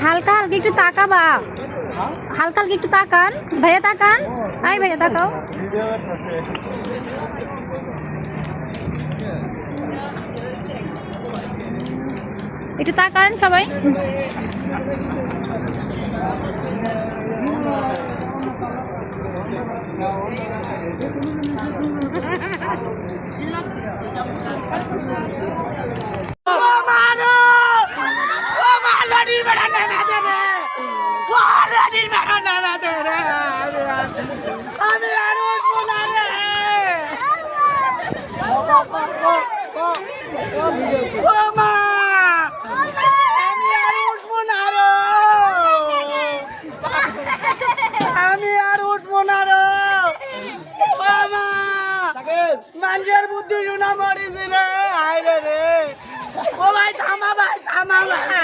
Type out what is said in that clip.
হালকা হালকা একটু তাকাবা, হালকা হালকা একটু তাকান ভাইয়া, তাকান। আই ভাইয়া তাকাও। একটু তাকান সবাই। আমি আর উঠবো না রে। ও মা, আমি আর উঠবো না রে। আমি আর উঠবো না রে। ও মা, মানুষের বুদ্ধি শোনা মরিস রে। আইরে রে। ও ভাই থামা, ভাই থামা ভাই।